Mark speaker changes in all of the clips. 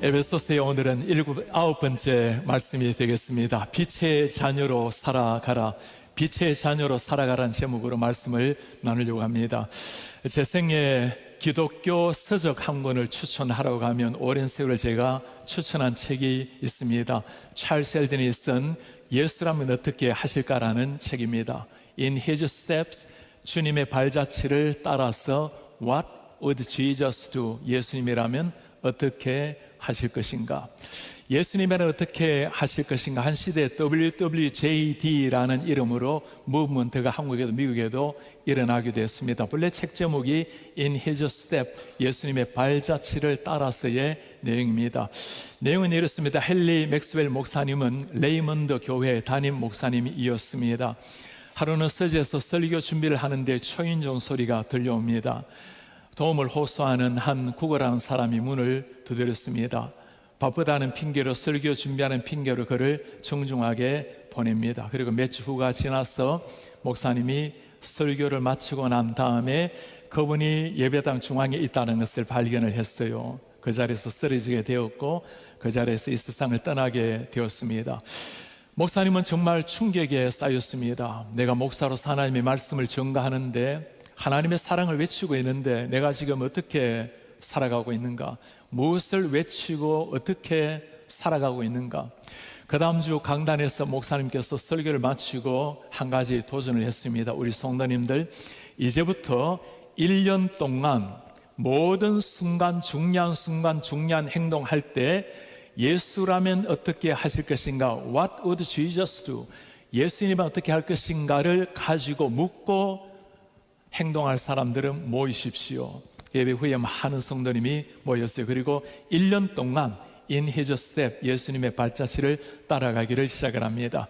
Speaker 1: 에베소서의 오늘은 아홉 번째 말씀이 되겠습니다. 빛의 자녀로 살아가라. 빛의 자녀로 살아가라는 제목으로 말씀을 나누려고 합니다. 제 생에 기독교 서적 한 권을 추천하라고 하면 오랜 세월 제가 추천한 책이 있습니다. 찰스 엘든이 쓴 예수라면 어떻게 하실까라는 책입니다. In His Steps, 주님의 발자취를 따라서 What would Jesus do? 예수님이라면 어떻게 하실 것인가? 예수님이라면 어떻게 하실 것인가? 한 시대에 WWJD라는 이름으로 무브먼트가 한국에도 미국에도 일어나기도 했습니다. 본래 책 제목이 In His Step, 예수님의 발자취를 따라서의 내용입니다. 내용은 이렇습니다. 헨리 맥스웰 목사님은 레이먼드 교회 담임 목사님이었습니다. 하루는 서재에서 설교 준비를 하는데 초인종 소리가 들려옵니다. 도움을 호소하는 한 구걸하는 사람이 문을 두드렸습니다. 바쁘다는 핑계로, 설교 준비하는 핑계로 그를 정중하게 보냅니다. 그리고 몇 주 후가 지나서 목사님이 설교를 마치고 난 다음에 그분이 예배당 중앙에 있다는 것을 발견을 했어요. 그 자리에서 쓰러지게 되었고 그 자리에서 이 세상을 떠나게 되었습니다. 목사님은 정말 충격에 쌓였습니다. 내가 목사로서 하나님의 말씀을 전가하는데, 하나님의 사랑을 외치고 있는데 내가 지금 어떻게 살아가고 있는가? 무엇을 외치고 어떻게 살아가고 있는가? 그 다음 주 강단에서 목사님께서 설교를 마치고 한 가지 도전을 했습니다. 우리 성도님들, 이제부터 1년 동안 모든 순간, 중요한 행동할 때 예수라면 어떻게 하실 것인가? What would Jesus do? 예수님은 어떻게 할 것인가를 가지고 묻고 행동할 사람들은 모이십시오. 예배 후에 많은 성도님이 모였어요. 그리고 1년 동안 In His Step, 예수님의 발자취를 따라가기를 시작을 합니다.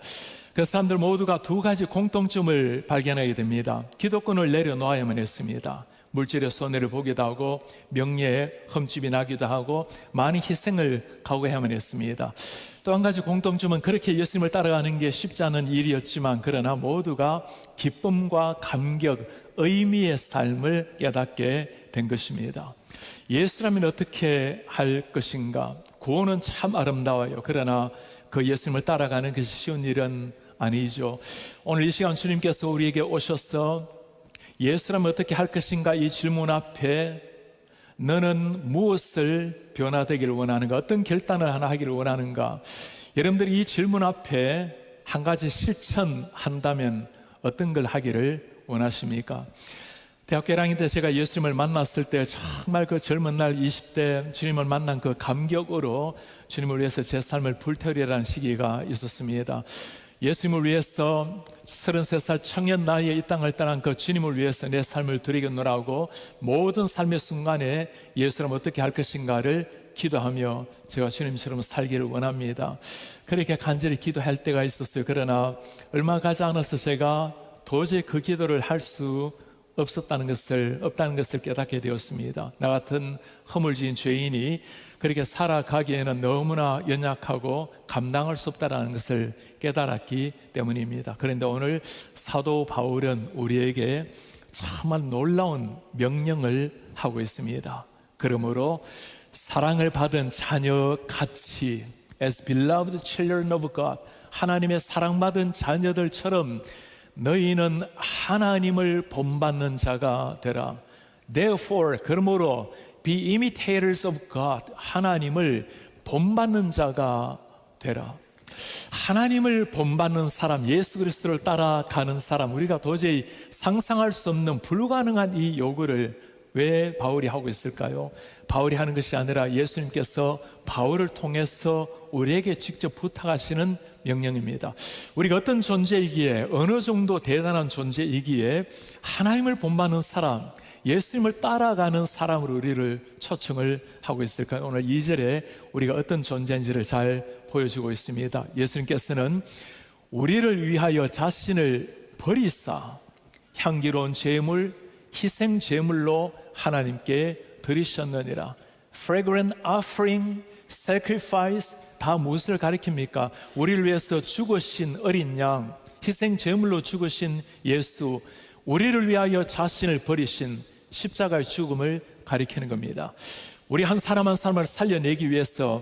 Speaker 1: 그 사람들 모두가 두 가지 공통점을 발견하게 됩니다. 기독권을 내려놓아야만 했습니다. 물질의 손해를 보기도 하고 명예에 흠집이 나기도 하고 많은 희생을 각오해야만 했습니다. 또 한 가지 공통점은 그렇게 예수님을 따라가는 게 쉽지 않은 일이었지만, 그러나 모두가 기쁨과 감격, 의미의 삶을 깨닫게 된 것입니다. 예수라면 어떻게 할 것인가? 구원은 참 아름다워요. 그러나 그 예수님을 따라가는 것이 쉬운 일은 아니죠. 오늘 이 시간 주님께서 우리에게 오셔서 예수라면 어떻게 할 것인가? 이 질문 앞에 너는 무엇을 변화되기를 원하는가? 어떤 결단을 하나 하기를 원하는가? 여러분들이 이 질문 앞에 한 가지 실천한다면 어떤 걸 하기를 원하십니까? 대학교 1학년 때 제가 예수님을 만났을 때 정말 그 젊은 날 20대 주님을 만난 그 감격으로 주님을 위해서 제 삶을 불태우려는 시기가 있었습니다. 예수님을 위해서 33살 청년 나이에 이 땅을 떠난 그 주님을 위해서 내 삶을 드리겠노라고 모든 삶의 순간에 예수라면 어떻게 할 것인가를 기도하며 제가 주님처럼 살기를 원합니다. 그렇게 간절히 기도할 때가 있었어요. 그러나 얼마 가지 않아서 제가 도저히 그 기도를 할 수 없다는 것을 깨닫게 되었습니다. 나 같은 허물진 죄인이 그렇게 살아가기에는 너무나 연약하고 감당할 수 없다는 것을 깨달았기 때문입니다. 그런데 오늘 사도 바울은 우리에게 정말 놀라운 명령을 하고 있습니다. 그러므로 사랑을 받은 자녀같이 As beloved children of God, 하나님의 사랑받은 자녀들처럼 너희는 하나님을 본받는 자가 되라. Therefore, 그러므로 be imitators of God, 하나님을 본받는 자가 되라. 하나님을 본받는 사람, 예수 그리스도를 따라가는 사람, 우리가 도저히 상상할 수 없는 불가능한 이 요구를 왜 바울이 하고 있을까요? 바울이 하는 것이 아니라 예수님께서 바울을 통해서 우리에게 직접 부탁하시는 명령입니다. 우리가 어떤 존재이기에, 어느 정도 대단한 존재이기에 하나님을 본받는 사람, 예수님을 따라가는 사람으로 우리를 초청을 하고 있을까요? 오늘 2절에 우리가 어떤 존재인지를 잘 보여주고 있습니다. 예수님께서는 우리를 위하여 자신을 버리사 향기로운 제물, 희생 제물로 하나님께 드리셨느니라. Fragrant offering, sacrifice, 다 무엇을 가리킵니까? 우리를 위해서 죽으신 어린 양, 희생 제물로 죽으신 예수, 우리를 위하여 자신을 버리신 십자가의 죽음을 가리키는 겁니다. 우리 한 사람 한 사람을 살려내기 위해서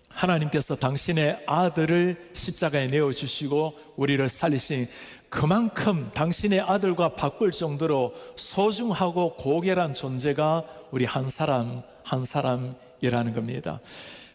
Speaker 1: 하나님께서 당신의 아들을 십자가에 내어주시고 우리를 살리신, 그만큼 당신의 아들과 바꿀 정도로 소중하고 고결한 존재가 우리 한 사람 한 사람이라는 겁니다.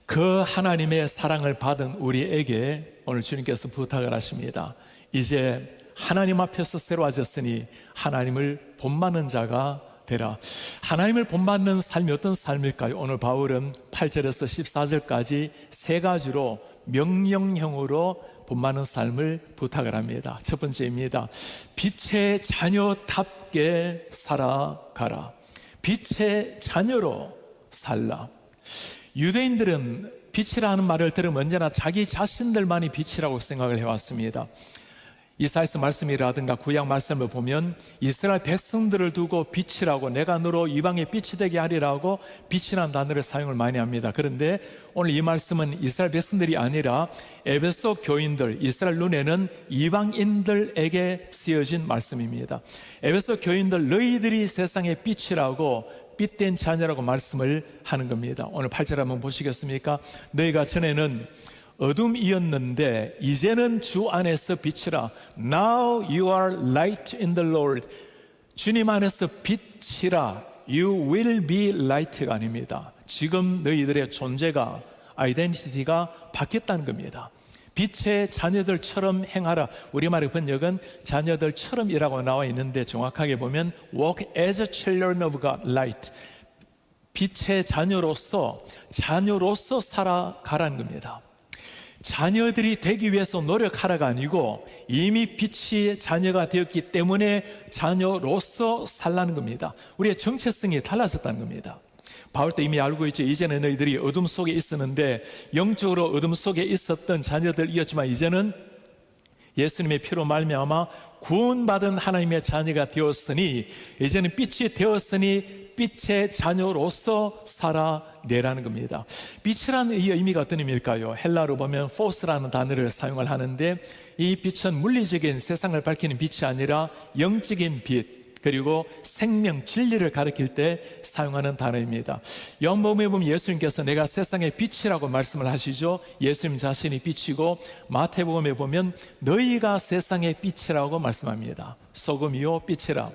Speaker 1: 그 하나님의 사랑을 받은 우리에게 오늘 주님께서 부탁을 하십니다. 이제 하나님 앞에서 새로워졌으니 하나님을 본받는 자가 되라. 하나님을 본받는 삶이 어떤 삶일까요? 오늘 바울은 8절에서 14절까지 세 가지로 명령형으로 본받는 삶을 부탁을 합니다. 첫 번째입니다. 빛의 자녀답게 살아가라. 빛의 자녀로 살라. 유대인들은 빛이라는 말을 들으면 언제나 자기 자신들만이 빛이라고 생각을 해왔습니다. 이사야서 말씀이라든가 구약 말씀을 보면 이스라엘 백성들을 두고 빛이라고, 내가 너로 이방의 빛이 되게 하리라고 빛이라는 단어를 사용을 많이 합니다. 그런데 오늘 이 말씀은 이스라엘 백성들이 아니라 에베소 교인들, 이스라엘 눈에는 이방인들에게 쓰여진 말씀입니다. 에베소 교인들, 너희들이 세상의 빛이라고, 빛된 자녀라고 말씀을 하는 겁니다. 오늘 8절 한번 보시겠습니까? 너희가 전에는 어둠이었는데 이제는 주 안에서 빛이라. Now you are light in the Lord. 주님 안에서 빛이라. You will be light가 아닙니다. 지금 너희들의 존재가, 아이덴티티가 바뀌었다는 겁니다. 빛의 자녀들처럼 행하라. 우리말의 번역은 자녀들처럼이라고 나와 있는데 정확하게 보면 walk as children of God, light. 빛의 자녀로서 살아가라는 겁니다. 자녀들이 되기 위해서 노력하라가 아니고 이미 빛이 자녀가 되었기 때문에 자녀로서 살라는 겁니다. 우리의 정체성이 달라졌다는 겁니다. 바울도 이미 알고 있죠. 이제는 너희들이 어둠 속에 있었는데 영적으로 어둠 속에 있었던 자녀들이었지만 이제는 예수님의 피로 말미암아 구원받은 하나님의 자녀가 되었으니, 이제는 빛이 되었으니 빛의 자녀로서 살아내라는 겁니다. 빛이라는 이 의미가 어떤 의미일까요? 헬라어로 보면 포스라는 단어를 사용을 하는데, 이 빛은 물리적인 세상을 밝히는 빛이 아니라 영적인 빛, 그리고 생명, 진리를 가리킬 때 사용하는 단어입니다. 요한복음에 보면 예수님께서 내가 세상의 빛이라고 말씀을 하시죠. 예수님 자신이 빛이고, 마태복음에 보면 너희가 세상의 빛이라고 말씀합니다. 소금이요 빛이라.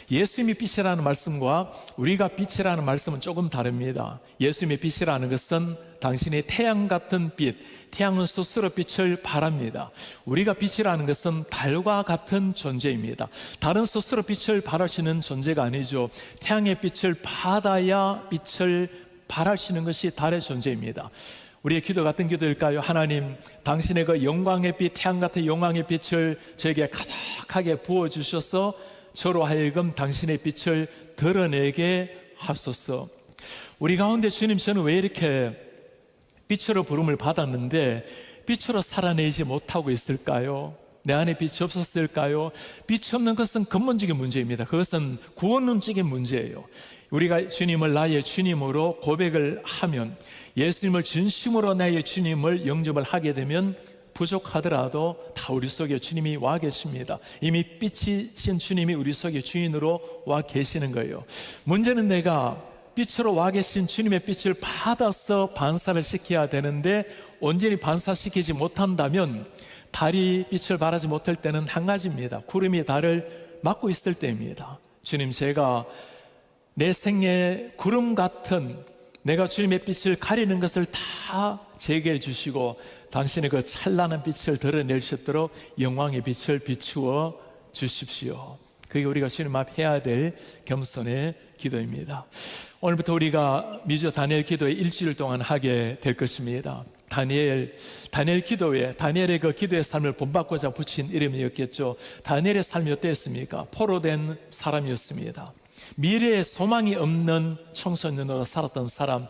Speaker 1: 예수님이 빛이라는 말씀과 우리가 빛이라는 말씀은 조금 다릅니다. 예수님의 빛이라는 것은 당신의 태양 같은 빛, 태양은 스스로 빛을 발합니다. 우리가 빛이라는 것은 달과 같은 존재입니다. 달은 스스로 빛을 발할 수 있는 존재가 아니죠. 태양의 빛을 받아야 빛을 발할 수 있는 것이 달의 존재입니다. 우리의 기도 같은 기도일까요? 하나님, 당신의 그 영광의 빛, 태양 같은 영광의 빛을 저에게 가득하게 부어주셔서 저로 하여금 당신의 빛을 드러내게 하소서. 우리 가운데 주님, 저는 왜 이렇게 빛으로 부름을 받았는데 빛으로 살아내지 못하고 있을까요? 내 안에 빛이 없었을까요? 빛이 없는 것은 근본적인 문제입니다. 그것은 구원론적인 문제예요. 우리가 주님을 나의 주님으로 고백을 하면, 예수님을 진심으로 나의 주님을 영접을 하게 되면 부족하더라도 다 우리 속에 주님이 와 계십니다. 이미 빛이신 주님이 우리 속에 주인으로 와 계시는 거예요. 문제는 내가 빛으로 와 계신 주님의 빛을 받아서 반사를 시켜야 되는데, 온전히 반사시키지 못한다면 달이 빛을 발하지 못할 때는 한 가지입니다. 구름이 달을 막고 있을 때입니다. 주님, 제가 내 생에 구름 같은, 내가 주님의 빛을 가리는 것을 다 제거해 주시고 당신의 그 찬란한 빛을 드러낼 수 있도록 영광의 빛을 비추어 주십시오. 그게 우리가 주님 앞 해야 될 겸손의 기도입니다. 오늘부터 우리가 미주 다니엘 기도회 일주일 동안 하게 될 것입니다. 다니엘 기도회, 다니엘의 그 기도의 삶을 본받고자 붙인 이름이었겠죠. 다니엘의 삶이 어땠습니까? 포로된 사람이었습니다. 미래에 소망이 없는 청소년으로 살았던 사람.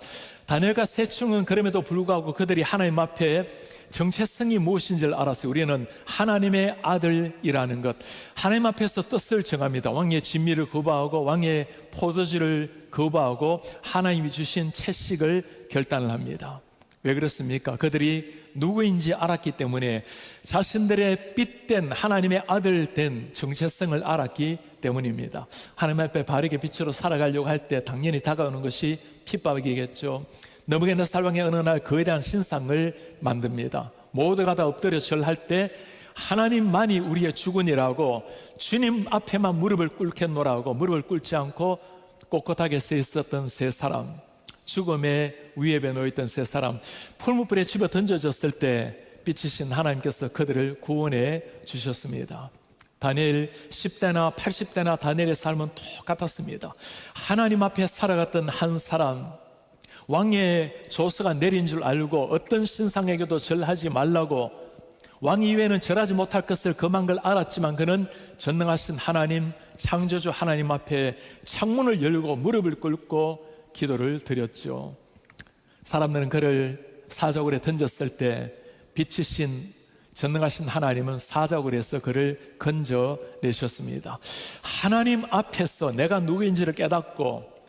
Speaker 1: 다니엘과 세충은 그럼에도 불구하고 그들이 하나님 앞에 정체성이 무엇인지를 알았어요. 우리는 하나님의 아들이라는 것, 하나님 앞에서 뜻을 정합니다. 왕의 진미를 거부하고 왕의 포도주를 거부하고 하나님이 주신 채식을 결단을 합니다. 왜 그렇습니까? 그들이 누구인지 알았기 때문에, 자신들의 핏된 하나님의 아들 된 정체성을 알았기 때문입니다. 하나님 앞에 바르게 빛으로 살아가려고 할 때 당연히 다가오는 것이 핍박이겠죠. 너무게나 살방의 어느 날 그에 대한 신상을 만듭니다. 모두가 다 엎드려 절할 때 하나님만이 우리의 주군이라고, 주님 앞에만 무릎을 꿇겠노라고 무릎을 꿇지 않고 꼿꼿하게 서 있었던 세 사람, 죽음의 위협에 놓여있던 세 사람, 풀무불에 집어 던져졌을 때 빛이신 하나님께서 그들을 구원해 주셨습니다. 다니엘 10대나 80대나 다니엘의 삶은 똑같았습니다. 하나님 앞에 살아갔던 한 사람, 왕의 조서가 내린 줄 알고 어떤 신상에게도 절하지 말라고, 왕 이외에는 절하지 못할 것을 금한 걸 알았지만 그는 전능하신 하나님, 창조주 하나님 앞에 창문을 열고 무릎을 꿇고 기도를 드렸죠. 사람들은 그를 사자굴에 던졌을 때 빛이신 전능하신 하나님은 사자굴에서 그를 건져내셨습니다. 하나님 앞에서 내가 누구인지를 깨닫고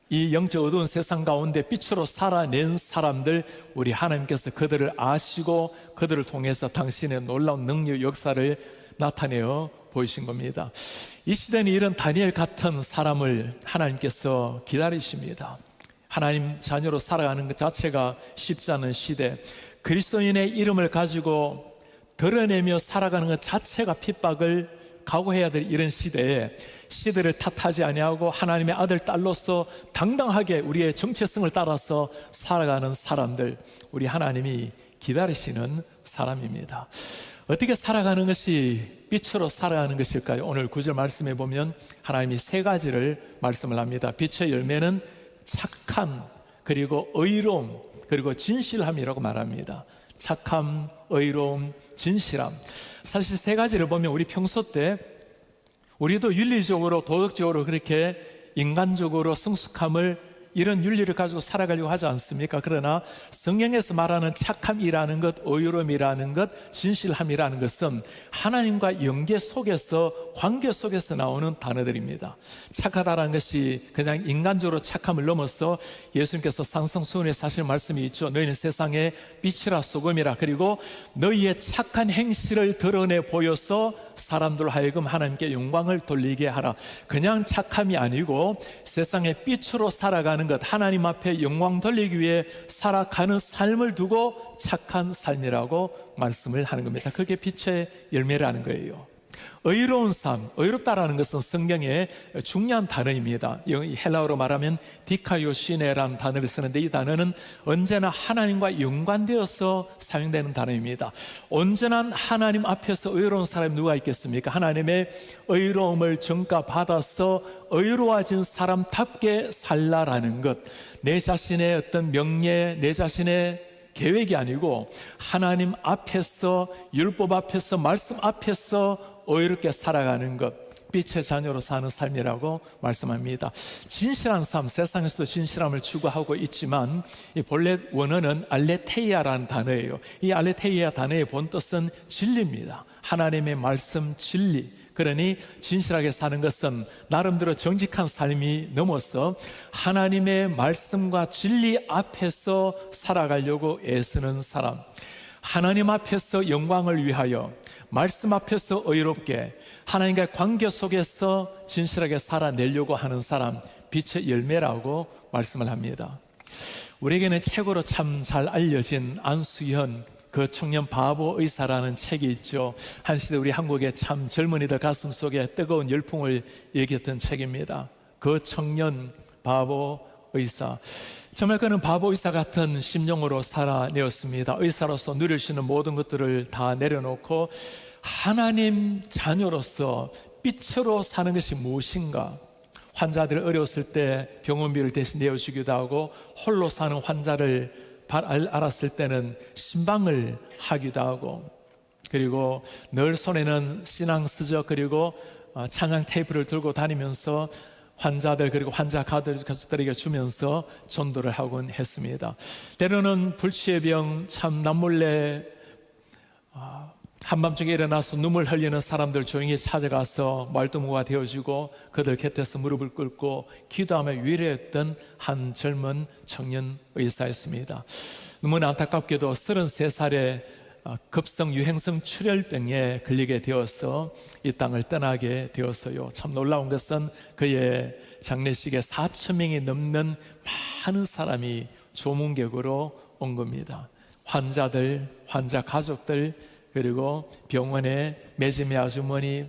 Speaker 1: 이 영적 어두운 세상 가운데 빛으로 살아낸 사람들, 우리 하나님께서 그들을 아시고 그들을 통해서 당신의 놀라운 능력 역사를 나타내어 보이신 겁니다. 이 시대는 이런 다니엘 같은 사람을 하나님께서 기다리십니다. 하나님 자녀로 살아가는 것 자체가 쉽지 않은 시대, 그리스도인의 이름을 가지고 드러내며 살아가는 것 자체가 핍박을 각오해야 될 이런 시대에 시대를 탓하지 아니하고 하나님의 아들, 딸로서 당당하게 우리의 정체성을 따라서 살아가는 사람들, 우리 하나님이 기다리시는 사람입니다. 어떻게 살아가는 것이 빛으로 살아가는 것일까요? 오늘 9절 말씀에 보면 하나님이 세 가지를 말씀을 합니다. 빛의 열매는 착함, 그리고 의로움, 그리고 진실함이라고 말합니다. 착함, 의로움, 진실함. 사실 세 가지를 보면 우리 평소 때 우리도 윤리적으로, 도덕적으로 그렇게 인간적으로 성숙함을, 이런 윤리를 가지고 살아가려고 하지 않습니까? 그러나 성경에서 말하는 착함이라는 것, 의로움이라는 것, 진실함이라는 것은 하나님과 연계 속에서, 관계 속에서 나오는 단어들입니다. 착하다라는 것이 그냥 인간적으로 착함을 넘어서 예수님께서 산성수훈에서 하시는 말씀이 있죠. 너희는 세상의 빛이라 소금이라. 그리고 너희의 착한 행실을 드러내 보여서 사람들 하여금 하나님께 영광을 돌리게 하라. 그냥 착함이 아니고 세상의 빛으로 살아가는 것, 하나님 앞에 영광 돌리기 위해 살아가는 삶을 두고 착한 삶이라고 말씀을 하는 겁니다. 그게 빛의 열매라는 거예요. 의로운 삶, 의롭다라는 것은 성경의 중요한 단어입니다. 헬라어로 말하면 디카요시네라는 단어를 쓰는데, 이 단어는 언제나 하나님과 연관되어서 사용되는 단어입니다. 온전한 하나님 앞에서 의로운 사람이 누가 있겠습니까? 하나님의 의로움을 전가받아서 의로워진 사람답게 살라라는 것, 내 자신의 어떤 명예, 내 자신의 계획이 아니고 하나님 앞에서, 율법 앞에서, 말씀 앞에서 의롭게 살아가는 것, 빛의 자녀로 사는 삶이라고 말씀합니다. 진실한 삶, 세상에서도 진실함을 추구하고 있지만 이 본래 원어는 알레테이아라는 단어예요. 이 알레테이아 단어의 본뜻은 진리입니다. 하나님의 말씀, 진리. 그러니 진실하게 사는 것은 나름대로 정직한 삶이 넘어서 하나님의 말씀과 진리 앞에서 살아가려고 애쓰는 사람, 하나님 앞에서 영광을 위하여, 말씀 앞에서 의롭게 하나님과의 관계 속에서 진실하게 살아내려고 하는 사람, 빛의 열매라고 말씀을 합니다. 우리에게는 책으로 참 잘 알려진 안수현 그 청년 바보 의사라는 책이 있죠. 한 시대 우리 한국의 참 젊은이들 가슴 속에 뜨거운 열풍을 얘기했던 책입니다. 그 청년 바보 의사, 정말 그는 바보 의사 같은 심정으로 살아내었습니다. 의사로서 누릴 수 있는 모든 것들을 다 내려놓고 하나님 자녀로서 빛으로 사는 것이 무엇인가, 환자들 어려웠을 때 병원비를 대신 내어주기도 하고, 홀로 사는 환자를 알았을 때는 신방을 하기도 하고, 그리고 늘 손에는 신앙 서적 그리고 찬양 테이프를 들고 다니면서 환자들 그리고 환자 가족들에게 주면서 전도를 하곤 했습니다. 때로는 불치의 병, 참 남몰래 한밤중에 일어나서 눈물 흘리는 사람들 조용히 찾아가서 말동무가 되어주고 그들 곁에서 무릎을 꿇고 기도하며 위로했던 한 젊은 청년 의사였습니다. 너무나 안타깝게도 33살에 급성 유행성 출혈병에 걸리게 되어서 이 땅을 떠나게 되었어요. 참 놀라운 것은 그의 장례식에 4,000명이 넘는 많은 사람이 조문객으로 온 겁니다. 환자들, 환자 가족들, 그리고 병원에 매점의 아주머니,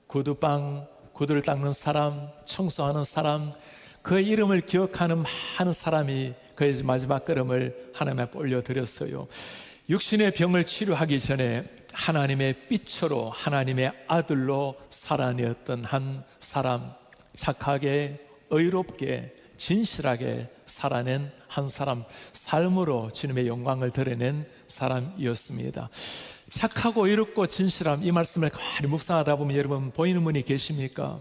Speaker 1: 구두를 닦는 사람, 청소하는 사람, 그의 이름을 기억하는 많은 사람이 그의 마지막 걸음을 하나님 앞에 올려드렸어요. 육신의 병을 치료하기 전에 하나님의 빛으로, 하나님의 아들로 살아내었던 한 사람, 착하게, 의롭게, 진실하게 살아낸 한 사람, 삶으로 주님의 영광을 드러낸 사람이었습니다. 착하고 의롭고 진실함, 이 말씀을 가만히 묵상하다 보면 여러분 보이는 분이 계십니까?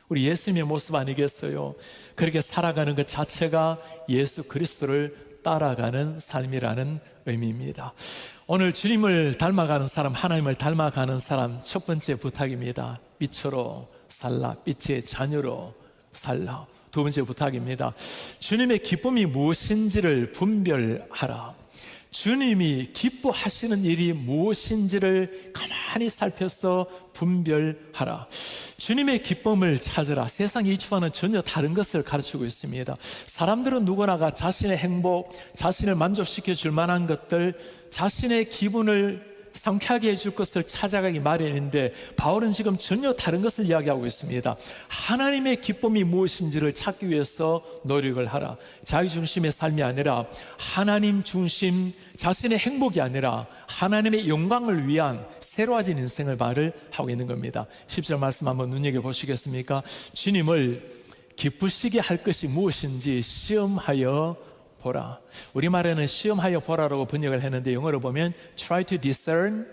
Speaker 1: 우리 예수님의 모습 아니겠어요? 그렇게 살아가는 것 자체가 예수 그리스도를 따라가는 삶이라는 의미입니다. 오늘 주님을 닮아가는 사람, 하나님을 닮아가는 사람, 첫 번째 부탁입니다. 빛으로 살라, 빛의 자녀로 살라. 두 번째 부탁입니다. 주님의 기쁨이 무엇인지를 분별하라. 주님이 기뻐하시는 일이 무엇인지를 가만히 살펴서 분별하라. 주님의 기쁨을 찾으라. 세상의 이치와는 전혀 다른 것을 가르치고 있습니다. 사람들은 누구나가 자신의 행복, 자신을 만족시켜 줄 만한 것들, 자신의 기분을 상쾌하게 해줄 것을 찾아가기 마련인데, 바울은 지금 전혀 다른 것을 이야기하고 있습니다. 하나님의 기쁨이 무엇인지를 찾기 위해서 노력을 하라. 자기중심의 삶이 아니라 하나님 중심, 자신의 행복이 아니라 하나님의 영광을 위한 새로워진 인생을 말을 하고 있는 겁니다. 10절 말씀 한번 눈여겨보시겠습니까? 주님을 기쁘시게 할 것이 무엇인지 시험하여 보라. 우리말에는 시험하여 보라라고 번역을 했는데 영어로 보면 try to discern,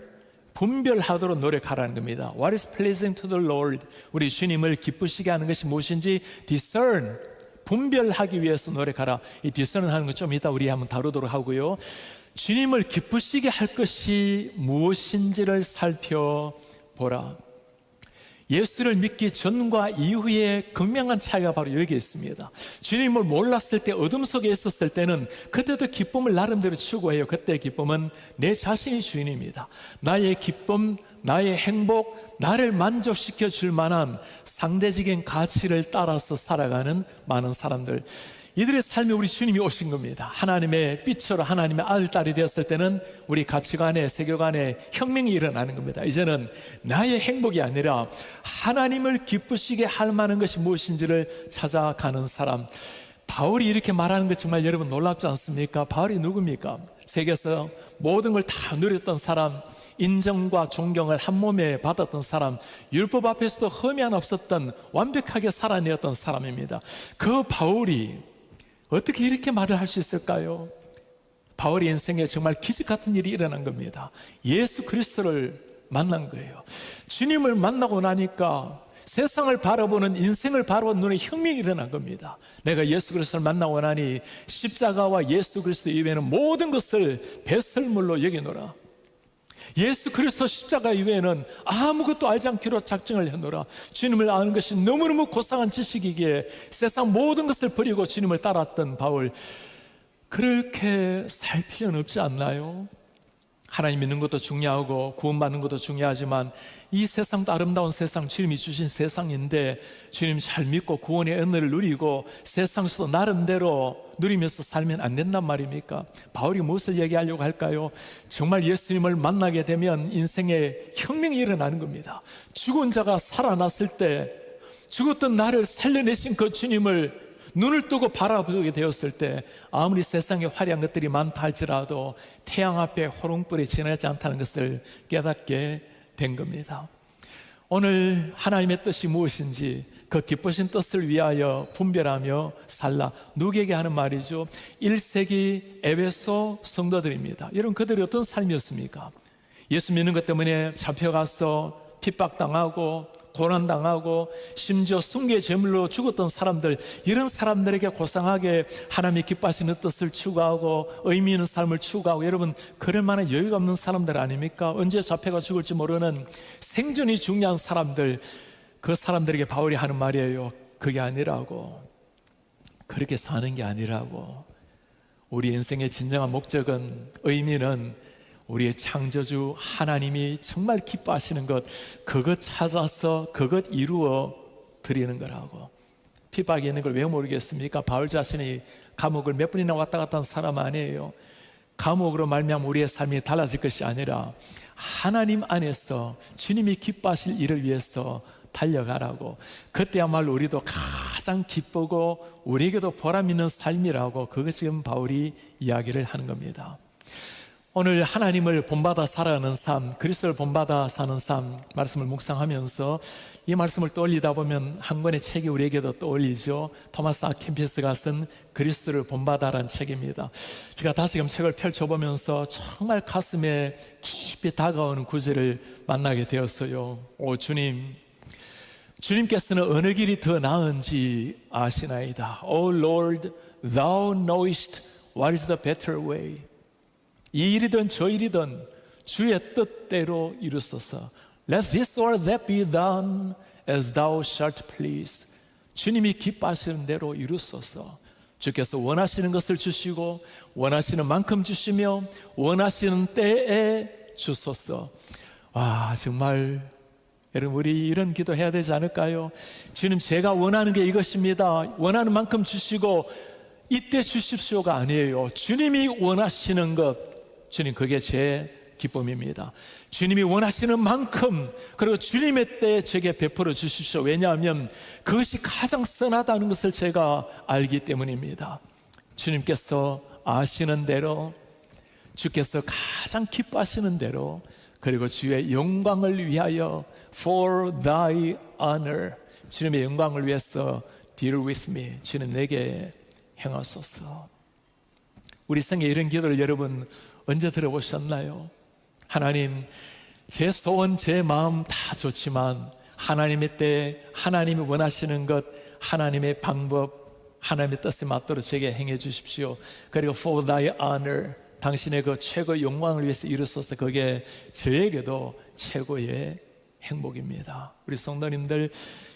Speaker 1: 분별하도록 노력하라는 겁니다. What is pleasing to the Lord? 우리 주님을 기쁘시게 하는 것이 무엇인지 discern, 분별하기 위해서 노력하라. 이 discern 하는 건 좀 이따 우리 한번 다루도록 하고요. 주님을 기쁘시게 할 것이 무엇인지를 살펴보라. 예수를 믿기 전과 이후의 극명한 차이가 바로 여기에 있습니다. 주님을 몰랐을 때, 어둠 속에 있었을 때는 그때도 기쁨을 나름대로 추구해요. 그때의 기쁨은 내 자신이 주인입니다. 나의 기쁨, 나의 행복, 나를 만족시켜 줄 만한 상대적인 가치를 따라서 살아가는 많은 사람들, 이들의 삶에 우리 주님이 오신 겁니다. 하나님의 빛으로 하나님의 아들, 딸이 되었을 때는 우리 가치관에, 세계관에 혁명이 일어나는 겁니다. 이제는 나의 행복이 아니라 하나님을 기쁘시게 할 만한 것이 무엇인지를 찾아가는 사람. 바울이 이렇게 말하는 것 정말 여러분 놀랍지 않습니까? 바울이 누굽니까? 세계에서 모든 걸 다 누렸던 사람, 인정과 존경을 한 몸에 받았던 사람, 율법 앞에서도 흠이 하나 없었던 완벽하게 살아내었던 사람입니다. 그 바울이 어떻게 이렇게 말을 할 수 있을까요? 바울의 인생에 정말 기적 같은 일이 일어난 겁니다. 예수 그리스도를 만난 거예요. 주님을 만나고 나니까 세상을 바라보는, 인생을 바라보는 눈에 혁명이 일어난 겁니다. 내가 예수 그리스도를 만나고 나니 십자가와 예수 그리스도 이외에는 모든 것을 배설물로 여기노라. 예수 그리스도 십자가 이외에는 아무것도 알지 않기로 작정을 해놓으라. 주님을 아는 것이 너무너무 고상한 지식이기에 세상 모든 것을 버리고 주님을 따랐던 바울, 그렇게 살 필요는 없지 않나요? 하나님 믿는 것도 중요하고 구원받는 것도 중요하지만 이 세상도 아름다운 세상, 주님이 주신 세상인데 주님 잘 믿고 구원의 은혜를 누리고 세상에서도 나름대로 누리면서 살면 안 된단 말입니까? 바울이 무엇을 얘기하려고 할까요? 정말 예수님을 만나게 되면 인생에 혁명이 일어나는 겁니다. 죽은 자가 살아났을 때, 죽었던 나를 살려내신 그 주님을 눈을 뜨고 바라보게 되었을 때 아무리 세상에 화려한 것들이 많다 할지라도 태양 앞에 호롱불이 지나지 않다는 것을 깨닫게 된 겁니다. 오늘 하나님의 뜻이 무엇인지 그 기쁘신 뜻을 위하여 분별하며 살라. 누구에게 하는 말이죠? 1세기 에베소 성도들입니다. 여러분, 그들이 어떤 삶이었습니까? 예수 믿는 것 때문에 잡혀가서 핍박당하고 고난당하고 심지어 숭계 제물로 죽었던 사람들, 이런 사람들에게 고상하게 하나님이 기뻐하시는 뜻을 추구하고 의미 있는 삶을 추구하고, 여러분 그럴 만한 여유가 없는 사람들 아닙니까? 언제 잡혀가 죽을지 모르는 생존이 중요한 사람들, 그 사람들에게 바울이 하는 말이에요. 그게 아니라고, 그렇게 사는 게 아니라고, 우리 인생의 진정한 목적은, 의미는 우리의 창조주 하나님이 정말 기뻐하시는 것, 그것 찾아서 그것 이루어 드리는 거라고. 핍박이 있는 걸 왜 모르겠습니까? 바울 자신이 감옥을 몇 번이나 왔다 갔다 한 사람 아니에요. 감옥으로 말미암아 우리의 삶이 달라질 것이 아니라 하나님 안에서 주님이 기뻐하실 일을 위해서 달려가라고. 그때야말로 우리도 가장 기쁘고 우리에게도 보람 있는 삶이라고, 그것이 지금 바울이 이야기를 하는 겁니다. 오늘 하나님을 본받아 살아가는 삶, 그리스도를 본받아 사는 삶 말씀을 묵상하면서 이 말씀을 떠올리다 보면 한 권의 책이 우리에게도 떠올리죠. 토마스 아킨피스가 쓴 그리스도를 본받아라는 책입니다. 제가 다시금 책을 펼쳐보면서 정말 가슴에 깊이 다가오는 구절을 만나게 되었어요. 오 주님, 주님께서는 어느 길이 더 나은지 아시나이다. O Lord, Thou knowest what is the better way. 이 일이든 저 일이든 주의 뜻대로 이루소서. Let this or that be done as thou shalt please. 주님이 기뻐하시는 대로 이루소서. 주께서 원하시는 것을 주시고 원하시는 만큼 주시며 원하시는 때에 주소서. 와, 정말 여러분, 우리 이런 기도 해야 되지 않을까요? 주님, 제가 원하는 게 이것입니다. 원하는 만큼 주시고 이때 주십시오가 아니에요. 주님이 원하시는 것, 주님, 그게 제 기쁨입니다. 주님이 원하시는 만큼, 그리고 주님의 때에 제게 베풀어 주십시오. 왜냐하면 그것이 가장 선하다는 것을 제가 알기 때문입니다. 주님께서 아시는 대로, 주께서 가장 기뻐하시는 대로, 그리고 주의 영광을 위하여 For thy honor, 주님의 영광을 위해서 deal with me, 주님 내게 행하소서. 우리 생에 이런 기도를 여러분 언제 들어보셨나요? 하나님, 제 소원, 제 마음 다 좋지만 하나님의 때, 하나님이 원하시는 것, 하나님의 방법, 하나님의 뜻에 맞도록 제게 행해 주십시오. 그리고 for thy honor, 당신의 그 최고의 영광을 위해서 이루소서. 그게 저에게도 최고의 행복입니다. 우리 성도님들,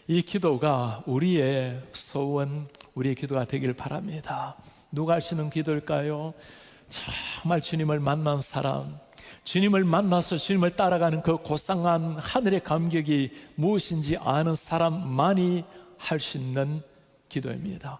Speaker 1: 이 기도가 우리의 소원, 우리의 기도가 되길 바랍니다. 누가 하시는 기도일까요? 정말 주님을 만난 사람, 주님을 만나서 주님을 따라가는 그 고상한 하늘의 감격이 무엇인지 아는 사람만이 할 수 있는 기도입니다.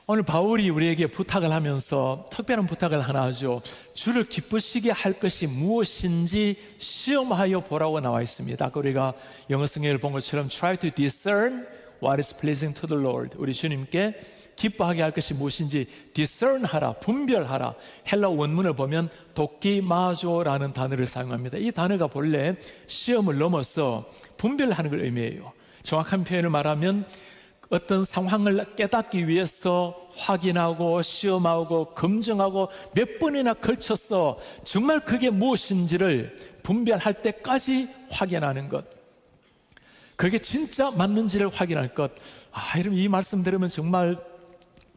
Speaker 1: 오늘 바울이 우리에게 부탁을 하면서 특별한 부탁을 하나 하죠. 주를 기쁘시게 할 것이 무엇인지 시험하여 보라고 나와 있습니다. 우리가 영어 성경을 본 것처럼 try to discern what is pleasing to the Lord. 우리 주님께 기뻐하게 할 것이 무엇인지 discern하라, 분별하라. 헬라 원문을 보면 도키마조라는 단어를 사용합니다. 이 단어가 본래 시험을 넘어서 분별하는 걸 의미해요. 정확한 표현을 말하면 어떤 상황을 깨닫기 위해서 확인하고 시험하고 검증하고 몇 번이나 걸쳐서 정말 그게 무엇인지를 분별할 때까지 확인하는 것, 그게 진짜 맞는지를 확인할 것. 여러분, 이 말씀 들으면 정말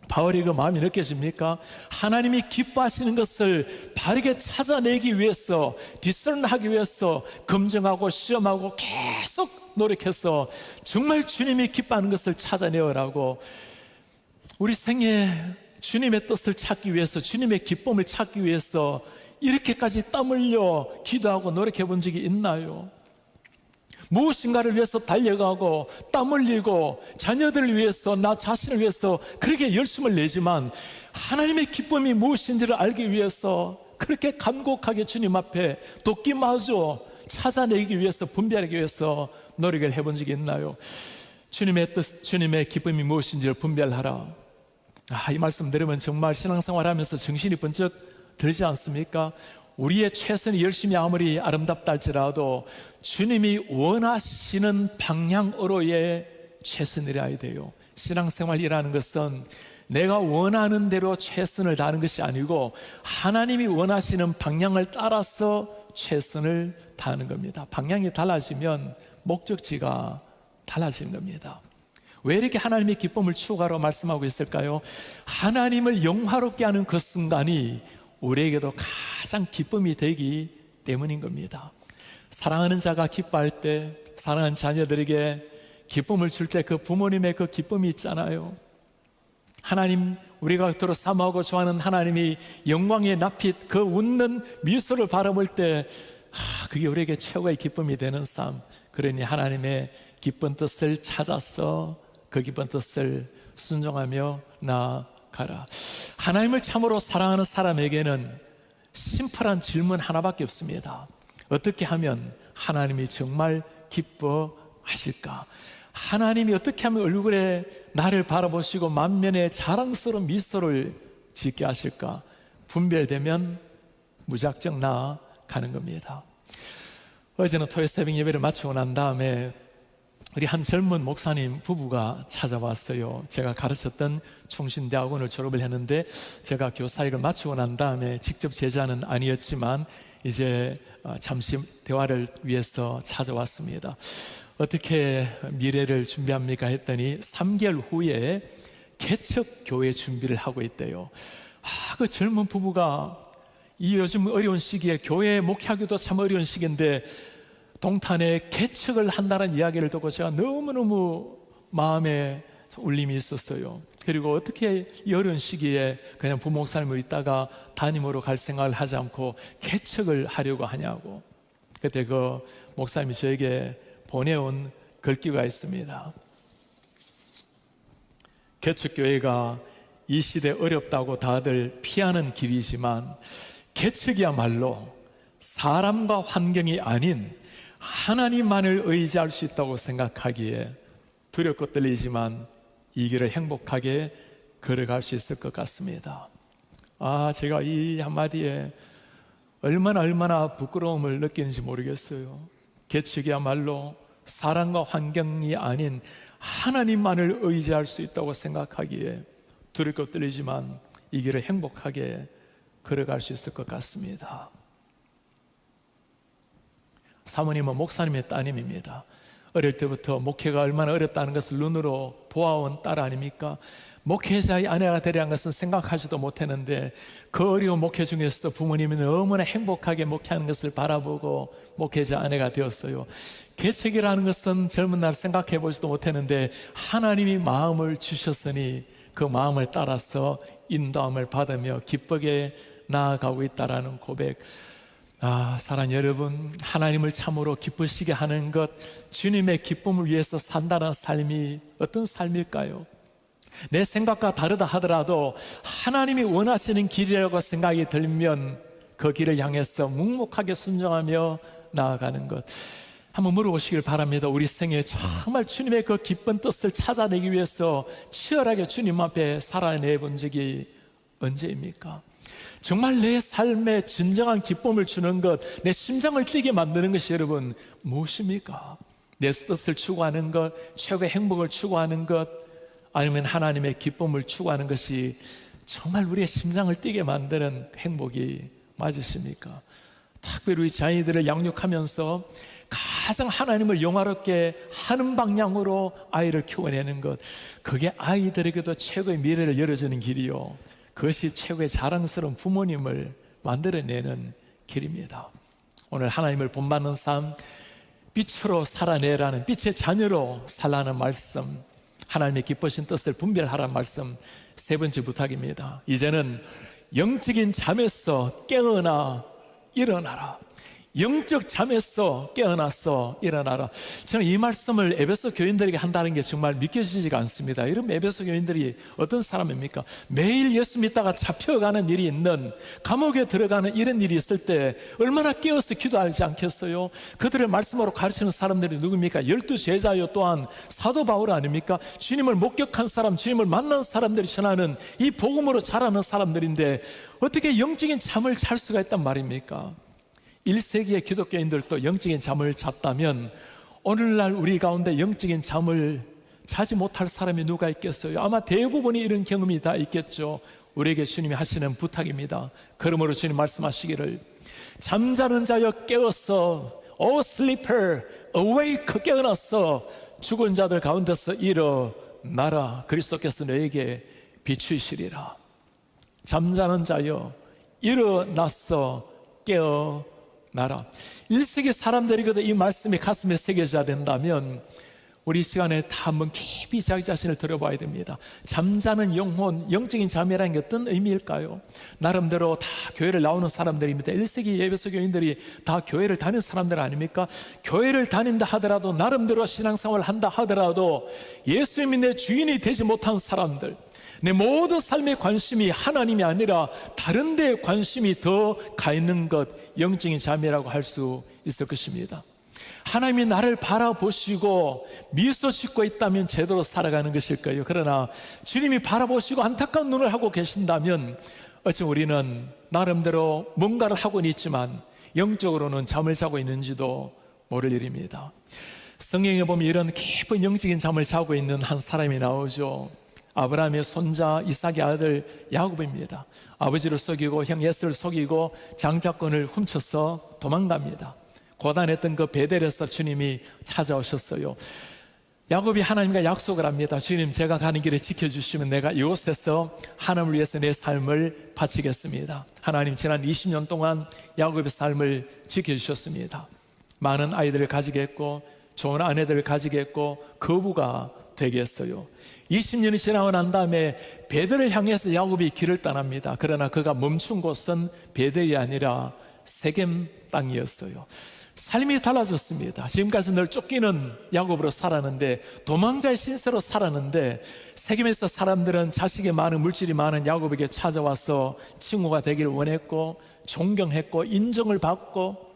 Speaker 1: 바울의 그 마음이 느껴집니까? 하나님이 기뻐하시는 것을 바르게 찾아내기 위해서, 디스런하기 위해서 검증하고 시험하고 계속 노력해서 정말 주님이 기뻐하는 것을 찾아내어라고. 우리 생에 주님의 뜻을 찾기 위해서, 주님의 기쁨을 찾기 위해서 이렇게까지 땀 흘려 기도하고 노력해 본 적이 있나요? 무엇인가를 위해서 달려가고 땀 흘리고 자녀들을 위해서, 나 자신을 위해서 그렇게 열심을 내지만 하나님의 기쁨이 무엇인지를 알기 위해서 그렇게 간곡하게 주님 앞에 도끼마저 찾아내기 위해서, 분별하기 위해서 노력을 해본 적이 있나요? 주님의 뜻, 주님의 기쁨이 무엇인지를 분별하라. 이 말씀 들으면 정말 신앙생활하면서 정신이 번쩍 들지 않습니까? 우리의 최선이 열심히 아무리 아름답다 할지라도 주님이 원하시는 방향으로의 최선이라야 돼요. 신앙생활이라는 것은 내가 원하는 대로 최선을 다하는 것이 아니고 하나님이 원하시는 방향을 따라서 최선을 다하는 겁니다. 방향이 달라지면 목적지가 달라지는 겁니다. 왜 이렇게 하나님의 기쁨을 추구하라고 말씀하고 있을까요? 하나님을 영화롭게 하는 그 순간이 우리에게도 가장 기쁨이 되기 때문인 겁니다. 사랑하는 자가 기뻐할 때, 사랑하는 자녀들에게 기쁨을 줄 때 그 부모님의 그 기쁨이 있잖아요. 하나님, 우리가 그토록 사모하고 좋아하는 하나님이 영광의 낯빛, 그 웃는 미소를 바라볼 때 그게 우리에게 최고의 기쁨이 되는 삶. 그러니 하나님의 기쁜 뜻을 찾아서 그 기쁜 뜻을 순종하며 나아가라. 하나님을 참으로 사랑하는 사람에게는 심플한 질문 하나밖에 없습니다. 어떻게 하면 하나님이 정말 기뻐하실까? 하나님이 어떻게 하면 얼굴에 나를 바라보시고 만면에 자랑스러운 미소를 짓게 하실까? 분별되면 무작정 나아가는 겁니다. 어제는 토요 새벽 예배를 마치고 난 다음에 우리 한 젊은 목사님 부부가 찾아왔어요. 제가 가르쳤던 총신대학원을 졸업을 했는데 제가 교사일을 마치고 난 다음에 직접 제자는 아니었지만 이제 잠시 대화를 위해서 찾아왔습니다. 어떻게 미래를 준비합니까? 했더니 3개월 후에 개척교회 준비를 하고 있대요. 그 젊은 부부가 이 요즘 어려운 시기에 교회 목회하기도 참 어려운 시기인데 동탄에 개척을 한다는 이야기를 듣고 제가 너무너무 마음에 울림이 있었어요. 그리고 어떻게 이 어려운 시기에 그냥 부목사님을 있다가 담임으로 갈 생각을 하지 않고 개척을 하려고 하냐고. 그때 그 목사님이 저에게 보내온 글귀가 있습니다. 개척교회가 이 시대 어렵다고 다들 피하는 길이지만 개척이야말로 사람과 환경이 아닌 하나님만을 의지할 수 있다고 생각하기에 두렵고 떨리지만 이 길을 행복하게 걸어갈 수 있을 것 같습니다. 제가 이 한마디에 얼마나 부끄러움을 느끼는지 모르겠어요. 개척이야말로 사람과 환경이 아닌 하나님만을 의지할 수 있다고 생각하기에 두렵고 떨리지만 이 길을 행복하게 걸어갈 수 있을 것 같습니다. 사모님은 목사님의 따님입니다. 어릴 때부터 목회가 얼마나 어렵다는 것을 눈으로 보아온 딸 아닙니까? 목회자의 아내가 되리라는 것은 생각하지도 못했는데 그 어려운 목회 중에서도 부모님이 너무나 행복하게 목회하는 것을 바라보고 목회자 아내가 되었어요. 개척이라는 것은 젊은 날 생각해 보지도 못했는데 하나님이 마음을 주셨으니 그 마음을 따라서 인도함을 받으며 기쁘게 나아가고 있다라는 고백. 사랑하는 여러분, 하나님을 참으로 기쁘시게 하는 것, 주님의 기쁨을 위해서 산다는 삶이 어떤 삶일까요? 내 생각과 다르다 하더라도 하나님이 원하시는 길이라고 생각이 들면 그 길을 향해서 묵묵하게 순종하며 나아가는 것. 한번 물어보시길 바랍니다. 우리 생에 정말 주님의 그 기쁜 뜻을 찾아내기 위해서 치열하게 주님 앞에 살아내본 적이 언제입니까? 정말 내 삶에 진정한 기쁨을 주는 것, 내 심장을 뛰게 만드는 것이 여러분 무엇입니까? 내 뜻을 추구하는 것, 최고의 행복을 추구하는 것, 아니면 하나님의 기쁨을 추구하는 것이 정말 우리의 심장을 뛰게 만드는 행복이 맞으십니까? 특별히 우리 자녀들을 양육하면서 가장 하나님을 영화롭게 하는 방향으로 아이를 키워내는 것, 그게 아이들에게도 최고의 미래를 열어주는 길이요, 그것이 최고의 자랑스러운 부모님을 만들어내는 길입니다. 오늘 하나님을 본받는 삶, 빛으로 살아내라는, 빛의 자녀로 살라는 말씀, 하나님의 기쁘신 뜻을 분별하라는 말씀, 세 번째 부탁입니다. 이제는 영적인 잠에서 깨어나 일어나라. 영적 잠에서 깨어나서 일어나라. 저는 이 말씀을 에베소 교인들에게 한다는 게 정말 믿겨지지가 않습니다. 이런 에베소 교인들이 어떤 사람입니까? 매일 예수 믿다가 잡혀가는 일이 있는, 감옥에 들어가는 이런 일이 있을 때 얼마나 깨어서 기도하지 않겠어요? 그들의 말씀으로 가르치는 사람들이 누굽니까? 12제자요, 또한 사도 바울 아닙니까? 주님을 목격한 사람, 주님을 만난 사람들이 전하는 이 복음으로 자라는 사람들인데 어떻게 영적인 잠을 잘 수가 있단 말입니까? 1세기의 기독교인들도 영적인 잠을 잤다면 오늘날 우리 가운데 영적인 잠을 자지 못할 사람이 누가 있겠어요? 아마 대부분이 이런 경험이 다 있겠죠. 우리에게 주님이 하시는 부탁입니다. 그러므로 주님 말씀하시기를, 잠자는 자여 깨어서, O sleeper, awake, 깨어났어, 죽은 자들 가운데서 일어나라. 그리스도께서 너에게 비추시리라. 잠자는 자여 일어났어, 깨어나라. 1세기 사람들에게도 이 말씀이 가슴에 새겨져야 된다면 우리 시간에 다 한번 깊이 자기 자신을 들여봐야 됩니다. 잠자는 영혼, 영적인 잠이라는 게 어떤 의미일까요? 나름대로 다 교회를 나오는 사람들입니다. 1세기 예배소 교인들이 다 교회를 다니는 사람들 아닙니까? 교회를 다닌다 하더라도, 나름대로 신앙생활을 한다 하더라도 예수님이 내 주인이 되지 못한 사람들, 내 모든 삶의 관심이 하나님이 아니라 다른 데에 관심이 더 가 있는 것, 영적인 잠이라고 할 수 있을 것입니다. 하나님이 나를 바라보시고 미소 짓고 있다면 제대로 살아가는 것일까요? 그러나 주님이 바라보시고 안타까운 눈을 하고 계신다면 어찌 우리는 나름대로 뭔가를 하고는 있지만 영적으로는 잠을 자고 있는지도 모를 일입니다. 성경에 보면 이런 깊은 영적인 잠을 자고 있는 한 사람이 나오죠. 아브라함의 손자 이삭의 아들 야곱입니다. 아버지를 속이고 형 에서를 속이고 장자권을 훔쳐서 도망갑니다. 고단했던 그 베델에서 주님이 찾아오셨어요. 야곱이 하나님과 약속을 합니다. 주님, 제가 가는 길에 지켜주시면 내가 이곳에서 하나님을 위해서 내 삶을 바치겠습니다. 하나님, 지난 20년 동안 야곱의 삶을 지켜주셨습니다. 많은 아이들을 가지게 했고 좋은 아내들을 가지게 했고 거부가 되게 했어요. 20년이 지나고 난 다음에 베델을 향해서 야곱이 길을 떠납니다. 그러나 그가 멈춘 곳은 베델이 아니라 세겜 땅이었어요. 삶이 달라졌습니다. 지금까지 늘 쫓기는 야곱으로 살았는데, 도망자의 신세로 살았는데, 세겜에서 사람들은 자식이 많은, 물질이 많은 야곱에게 찾아와서 친구가 되기를 원했고 존경했고 인정을 받고,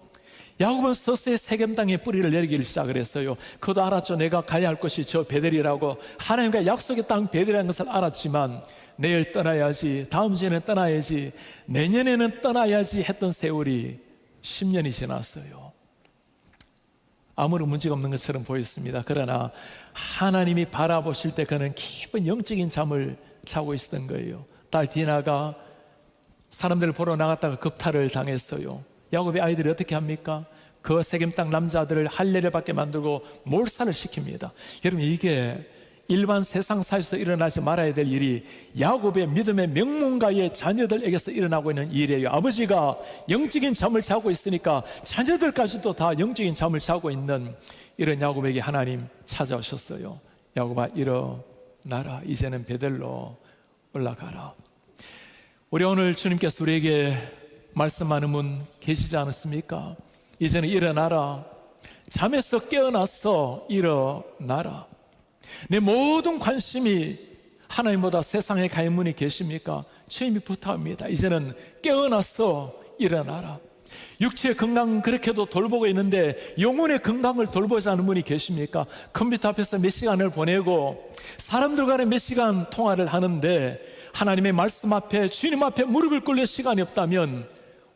Speaker 1: 야곱은 서서히 세겜 땅에 뿌리를 내리기를 시작을 했어요. 그도 알았죠. 내가 가야 할 곳이 저 베델이라고, 하나님과 약속의 땅 베델이라는 것을 알았지만 내일 떠나야지, 다음 주에는 떠나야지, 내년에는 떠나야지 했던 세월이 10년이 지났어요. 아무런 문제가 없는 것처럼 보였습니다. 그러나 하나님이 바라보실 때 그는 깊은 영적인 잠을 자고 있었던 거예요. 딸 디나가 사람들을 보러 나갔다가 급탈을 당했어요. 야곱의 아이들이 어떻게 합니까? 그 세겜 땅 남자들을 할례를 받게 만들고 몰살을 시킵니다. 여러분, 이게 일반 세상사에서 일어나지 말아야 될 일이 야곱의 믿음의 명문가의 자녀들에게서 일어나고 있는 일이에요. 아버지가 영적인 잠을 자고 있으니까 자녀들까지도 다 영적인 잠을 자고 있는 이런 야곱에게 하나님 찾아오셨어요. 야곱아, 일어나라. 이제는 베델로 올라가라. 우리 오늘 주님께서 우리에게 말씀하는 분 계시지 않습니까? 이제는 일어나라. 잠에서 깨어나서 일어나라. 내 모든 관심이 하나님보다 세상에 가 있는 분이 계십니까? 주님이 부탁합니다. 이제는 깨어나서 일어나라. 육체의 건강 그렇게도 돌보고 있는데 영혼의 건강을 돌보지 않는 분이 계십니까? 컴퓨터 앞에서 몇 시간을 보내고 사람들과는 몇 시간 통화를 하는데 하나님의 말씀 앞에, 주님 앞에 무릎을 꿇릴 시간이 없다면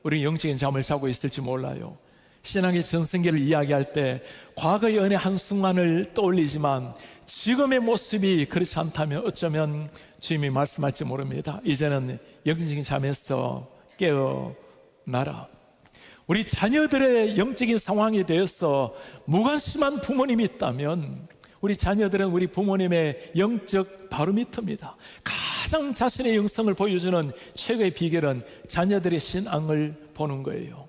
Speaker 1: 우리는 영적인 잠을 자고 있을지 몰라요. 신앙의 전성기를 이야기할 때 과거의 은혜 한순간을 떠올리지만 지금의 모습이 그렇지 않다면 어쩌면 주님이 말씀할지 모릅니다. 이제는 영적인 잠에서 깨어나라. 우리 자녀들의 영적인 상황에 대해서 무관심한 부모님이 있다면 우리 자녀들은 우리 부모님의 영적 바로미터입니다. 가장 자신의 영성을 보여주는 최고의 비결은 자녀들의 신앙을 보는 거예요.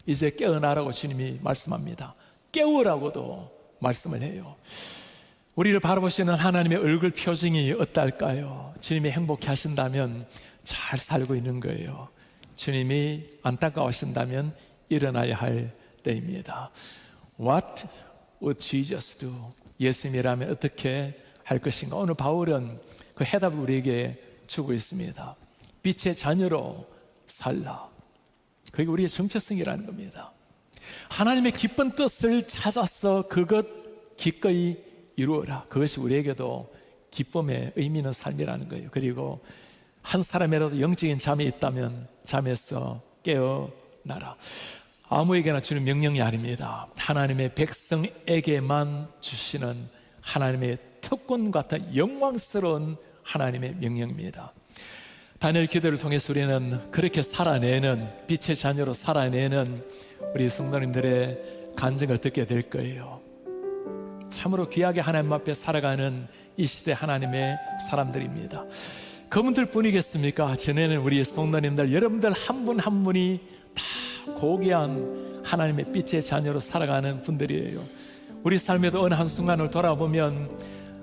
Speaker 1: 이제 깨어나라고 주님이 말씀합니다. 깨우라고도 말씀을 해요. 우리를 바라보시는 하나님의 얼굴 표정이 어떨까요? 주님이 행복해 하신다면 잘 살고 있는 거예요. 주님이 안타까워하신다면 일어나야 할 때입니다. What would Jesus do? 예수님이라면 어떻게 할 것인가? 오늘 바울은 그 해답을 우리에게 주고 있습니다. 빛의 자녀로 살라. 그게 우리의 정체성이라는 겁니다. 하나님의 기쁜 뜻을 찾아서 그것 기꺼이 이루어라. 그것이 우리에게도 기쁨의 의미 있는 삶이라는 거예요. 그리고 한 사람이라도 영적인 잠이 있다면 잠에서 깨어나라. 아무에게나 주는 명령이 아닙니다. 하나님의 백성에게만 주시는 하나님의 특권 같은 영광스러운 하나님의 명령입니다. 다니엘 기도를 통해서 우리는 그렇게 살아내는, 빛의 자녀로 살아내는 우리 성도님들의 간증을 듣게 될 거예요. 참으로 귀하게 하나님 앞에 살아가는 이 시대 하나님의 사람들입니다. 그분들 뿐이겠습니까? 전에는 우리 성도님들, 여러분들 한 분 한 분이 다 고귀한 하나님의 빛의 자녀로 살아가는 분들이에요. 우리 삶에도 어느 한순간을 돌아보면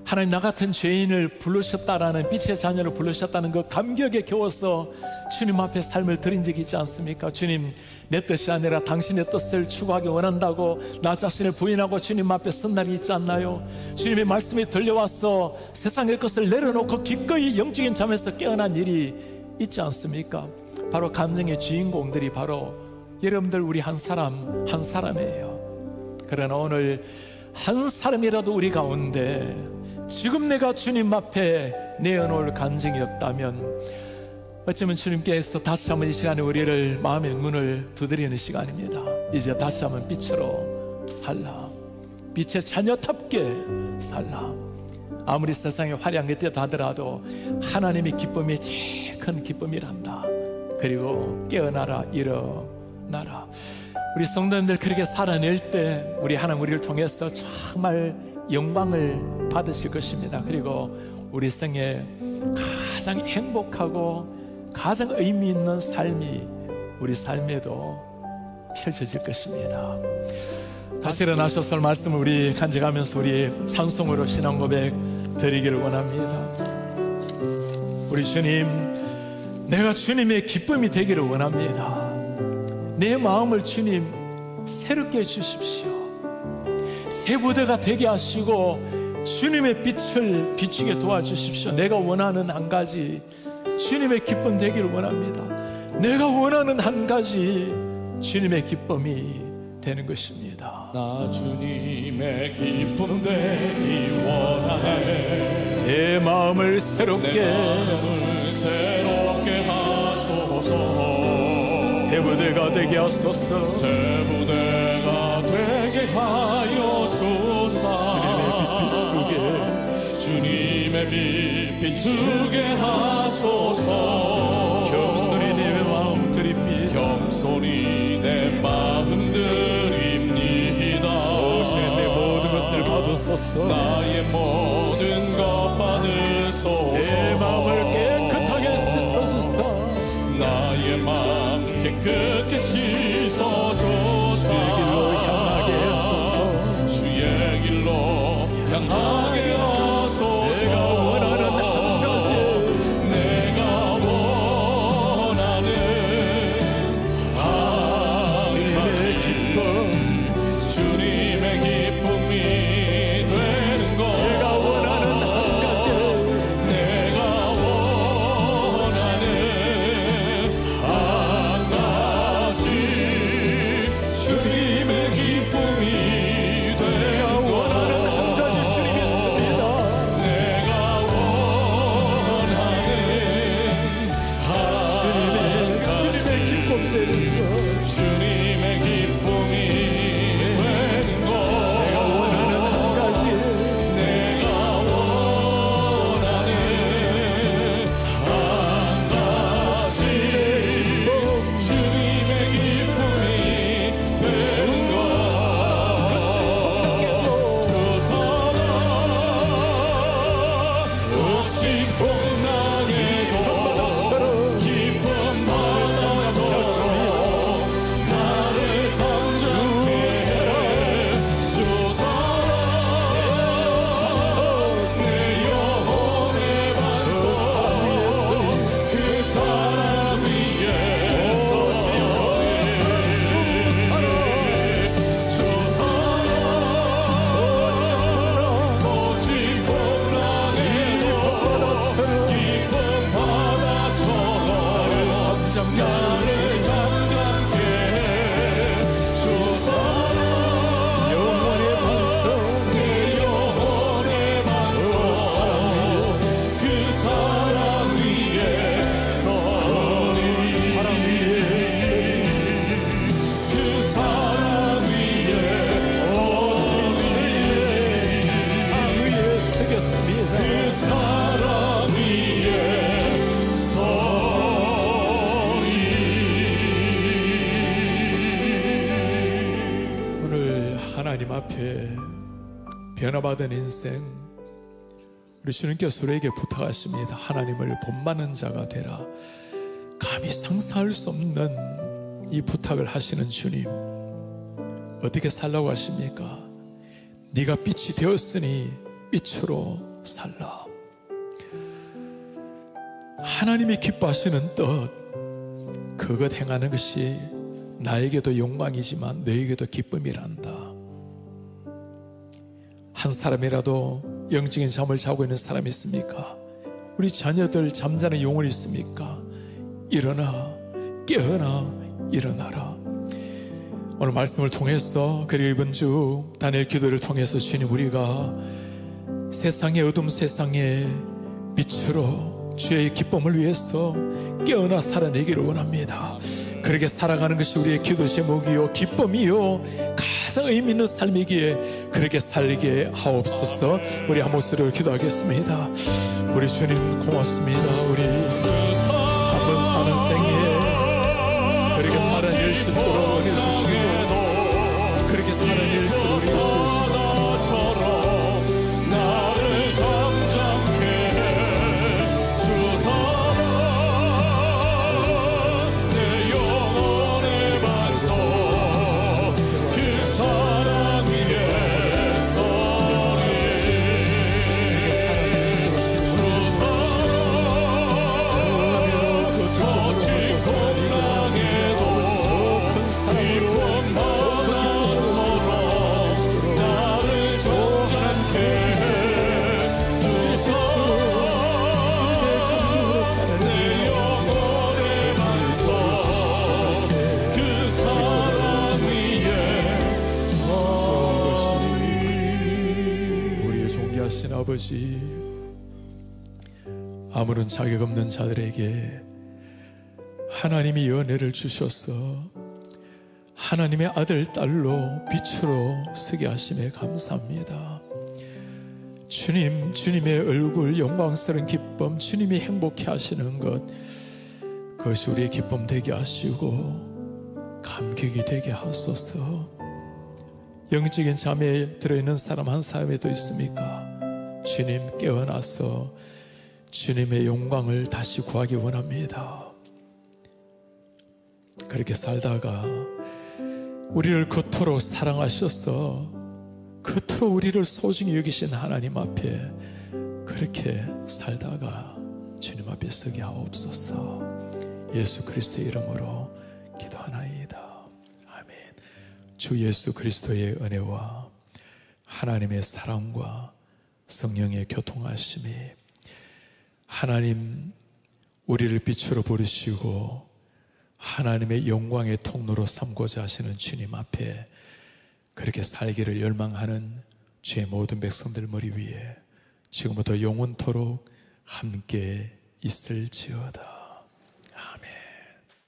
Speaker 1: 하나님, 나 같은 죄인을 부르셨다라는, 빛의 자녀를 부르셨다는 그 감격에 겨워서 주님 앞에 삶을 드린 적이 있지 않습니까? 주님, 내 뜻이 아니라 당신의 뜻을 추구하기 원한다고 나 자신을 부인하고 주님 앞에 선 날이 있지 않나요? 주님의 말씀이 들려와서 세상의 것을 내려놓고 기꺼이 영적인 잠에서 깨어난 일이 있지 않습니까? 바로 감정의 주인공들이 바로 여러분들, 우리 한 사람 한 사람이에요. 그러나 오늘 한 사람이라도 우리 가운데 지금 내가 주님 앞에 내어놓을 간증이 없다면, 어쩌면 주님께서 다시 한번 이 시간에 우리를 마음의 문을 두드리는 시간입니다. 이제 다시 한번 빛으로 살라, 빛의 자녀답게 살라. 아무리 세상에 화려한 게 있다 하더라도 하나님의 기쁨이 제일 큰 기쁨이란다. 그리고 깨어나라, 일어나라. 우리 성도님들 그렇게 살아낼 때 우리 하나님 우리를 통해서 정말 영광을 받으실 것입니다. 그리고 우리 생에 가장 행복하고 가장 의미 있는 삶이 우리 삶에도 펼쳐질 것입니다. 다시 일어나셔서 말씀을 우리 간직하면서 우리 찬송으로 신앙 고백 드리기를 원합니다. 우리 주님, 내가 주님의 기쁨이 되기를 원합니다. 내 마음을 주님 새롭게 해주십시오. 새 부대가 되게 하시고 주님의 빛을 비추게 도와주십시오. 내가 원하는 한 가지, 주님의 기쁨 되기를 원합니다. 내가 원하는 한 가지, 주님의 기쁨이 되는 것입니다.
Speaker 2: 나 주님의 기쁨 되기 원하네.
Speaker 1: 내 마음을 새롭게
Speaker 2: 하소서.
Speaker 1: 새 부대가 되게 하소서.
Speaker 2: 새 부대가 되게 하여 주사. 주님의 빛 비추게 하소서.
Speaker 1: 겸손히 내 마음 드립니다.
Speaker 2: 겸손히 내 마음 드립니다.
Speaker 1: 내 모든 것을 받으소서.
Speaker 2: 나의 모든 것 받으소서.
Speaker 1: 내 마음을 깨끗하게 씻어주사.
Speaker 2: 나의 마음 깨끗게 씻어주사.
Speaker 1: 주의 길로 향하게 하소서.
Speaker 2: 주의 길로 향하게 하소서.
Speaker 1: 내가 원하는 한 가지,
Speaker 2: 내가 원하는 한 가지, 주님의 기쁨이 되는 것.
Speaker 1: 내가 원하는 한 가지,
Speaker 2: 내가 원하는 한 가지, 주님의 기쁨이 되는 것.
Speaker 1: 주님 있습니다.
Speaker 2: 내가 원하는
Speaker 1: 주님의 기쁨 되는 것.
Speaker 2: 주님의 기쁨이 되는 것.
Speaker 1: 내가 원하는 한 가지,
Speaker 2: 내가 원하는 한 가지, 주님의 기쁨이 되는 것. 주 사랑 오직 풍랑에도 깊은 바다처럼 나를 잠잠케 해. 주 사랑 내 영혼의 반석, 그 사랑 위에 서리. 주 사랑 오직 풍랑에도 깊은 바다처럼 나를 잠잠케 해. 주 사랑
Speaker 1: 영원의 반석,
Speaker 2: 내 영혼의 반석, 그 사랑 위에 서리. 그 사랑 위에 서리.
Speaker 1: 상 위에 새겼습니다.
Speaker 2: 그 사랑 위에 서리.
Speaker 1: 오늘 하나님 앞에 변화받은 인생, 우리 주님께서 우리에게 부탁하십니다. 하나님을 본받는 자가 되라. 감히 상상할 수 없는 이 부탁을 하시는 주님, 어떻게 살라고 하십니까? 네가 빛이 되었으니 빛으로 살라. 하나님이 기뻐하시는 뜻, 그것 행하는 것이 나에게도 영광이지만 너에게도 기쁨이란다. 한 사람이라도 영적인 잠을 자고 있는 사람이 있습니까? 우리 자녀들 잠자는 영혼이 있습니까? 일어나, 깨어나, 일어나라. 오늘 말씀을 통해서, 그리고 이번 주 다니엘 기도를 통해서 주님, 우리가 세상의 어둠, 세상의 빛으로 주의 기쁨을 위해서 깨어나 살아내기를 원합니다. 그렇게 살아가는 것이 우리의 기도 제목이요, 기쁨이요, 가장 의미 있는 삶이기에 그렇게 살게 하옵소서. 우리 한 목소리로 기도하겠습니다. 우리 주님 고맙습니다. 우리 한 번 사는 생에 그렇게 살아낼 수 있도록 은혜 주시고, 그렇게 살아낼 수 있도록 우리 아버지, 아무런 자격 없는 자들에게 하나님이 연애를 주셔서 하나님의 아들, 딸로 빛으로 서게 하심에 감사합니다. 주님, 주님의 얼굴, 영광스러운 기쁨, 주님이 행복해 하시는 것, 그것이 우리의 기쁨 되게 하시고 감격이 되게 하소서. 영적인 잠에 들어있는 사람 한 사람이 더 있습니까? 주님, 깨어나서 주님의 영광을 다시 구하기 원합니다. 그렇게 살다가 우리를 그토록 사랑하셔서 그토록 우리를 소중히 여기신 하나님 앞에 그렇게 살다가 주님 앞에 서게 하옵소서. 예수 그리스도의 이름으로 기도하나이다. 아멘. 주 예수 그리스도의 은혜와 하나님의 사랑과 성령의 교통하심이, 하나님 우리를 빛으로 부르시고 하나님의 영광의 통로로 삼고자 하시는 주님 앞에 그렇게 살기를 열망하는 주의 모든 백성들 머리 위에 지금부터 영원토록 함께 있을지어다.